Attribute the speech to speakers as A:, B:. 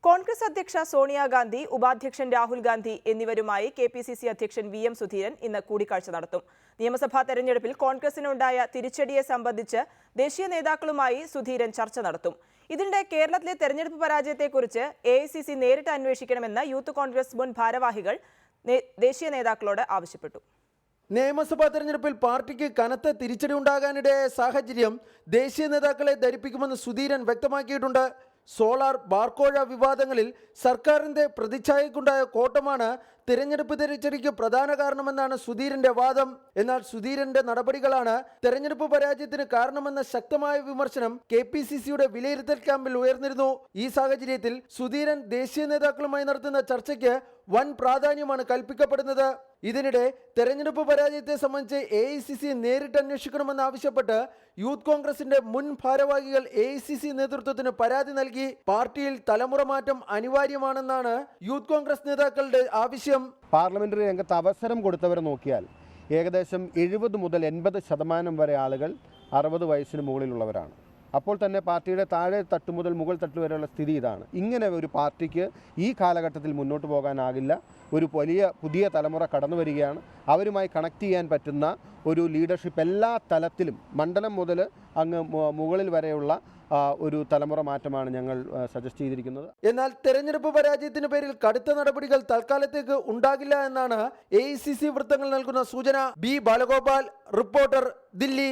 A: കോൺഗ്രസ് അധ്യക്ഷ സോണിയാഗാന്ധി, ഉപാധ്യക്ഷൻ രാഹുൽ ഗാന്ധി എന്നിവരുമായി കെപിസിസി അധ്യക്ഷൻ വി എം സുധീരൻ ഇന്ന് കൂടിക്കാഴ്ച നടത്തും. നിയമസഭാ തെരഞ്ഞെടുപ്പിൽ കോൺഗ്രസിനുണ്ടായ തിരിച്ചടിയെ സംബന്ധിച്ച് ദേശീയ നേതാക്കളുമായി സുധീരൻ ചർച്ച നടത്തും. ഇതിനിടെ കേരളത്തിലെ തെരഞ്ഞെടുപ്പ് പരാജയത്തെക്കുറിച്ച് എഐസിസി നേരിട്ട് അന്വേഷിക്കണമെന്ന് യൂത്ത് കോൺഗ്രസ് മുൻ ഭാരവാഹികൾ ദേശീയ നേതാക്കളോട് ആവശ്യപ്പെട്ടു.
B: നിയമസഭാ തെരഞ്ഞെടുപ്പിൽ പാർട്ടിക്ക് കനത്ത തിരിച്ചടി ഉണ്ടാകാനിടയായ സാഹചര്യം ദേശീയ നേതാക്കളെ ധരിപ്പിക്കുമെന്ന് സുധീരൻ വ്യക്തമാക്കിയിട്ടുണ്ട്. സോളാർ ബാർക്കോഴ വിവാദങ്ങളിൽ സർക്കാരിന്റെ പ്രതിച്ഛായക്കുണ്ടായ കോട്ടമാണ് തെരഞ്ഞെടുപ്പ് തിരിച്ചടിക്ക് പ്രധാന കാരണമെന്നാണ് സുധീരന്റെ വാദം. എന്നാൽ സുധീരന്റെ നടപടികളാണ് തെരഞ്ഞെടുപ്പ് പരാജയത്തിന് കാരണമെന്ന ശക്തമായ വിമർശനം കെപിസിസിയുടെ വിലയിരുത്തൽ ക്യാമ്പിൽ ഉയർന്നിരുന്നു. ഈ സാഹചര്യത്തിൽ സുധീരൻ ദേശീയ നേതാക്കളുമായി നടത്തുന്ന ചർച്ചയ്ക്ക് വൻ പ്രാധാന്യമാണ് കൽപ്പിക്കപ്പെടുന്നത്. ഇതിനിടെ തെരഞ്ഞെടുപ്പ് പരാജയത്തെ സംബന്ധിച്ച് എഐസിസി നേരിട്ട് അന്വേഷിക്കണമെന്നാവശ്യപ്പെട്ട് യൂത്ത് കോൺഗ്രസിന്റെ മുൻ ഭാരവാഹികൾ എഐസിസി നേതൃത്വത്തിന് പരാതി നൽകി. പാർട്ടിയിൽ തലമുറ മാറ്റം അനിവാര്യമാണെന്നാണ് യൂത്ത് കോൺഗ്രസ് നേതാക്കളുടെ ആവശ്യം.
C: പാർലമെന്ററി രംഗത്ത് അവസരം കൊടുത്തവരെ നോക്കിയാൽ ഏകദേശം 70 മുതൽ 80% വരെ ആളുകൾ 60 വയസ്സിന് മുകളിലുള്ളവരാണ്. അപ്പോൾ തന്നെ പാർട്ടിയുടെ താഴെ തട്ട് മുതൽ മുകൾ തട്ട് വരെയുള്ള സ്ഥിതി ഇതാണ്. ഇങ്ങനെ ഒരു പാർട്ടിക്ക് ഈ കാലഘട്ടത്തിൽ മുന്നോട്ട് പോകാനാകില്ല. ഒരു പുതിയ തലമുറ കടന്നു വരികയാണ്. അവരുമായി കണക്ട് ചെയ്യാൻ പറ്റുന്ന ഒരു ലീഡർഷിപ്പ് എല്ലാ തലത്തിലും മണ്ഡലം മുതൽ അങ്ങ് മുകളിൽ വരെയുള്ള ഒരു തലമുറ മാറ്റമാണ് ഞങ്ങൾ സജസ്റ്റ് ചെയ്തിരിക്കുന്നത്.
B: എന്നാൽ തെരഞ്ഞെടുപ്പ് പരാജയത്തിന് പേരിൽ കടുത്ത നടപടികൾ തൽക്കാലത്തേക്ക് ഉണ്ടാകില്ല എന്നാണ് എഐസിസി വൃത്തങ്ങൾ നൽകുന്ന സൂചന. B Balagopal, reporter, Delhi.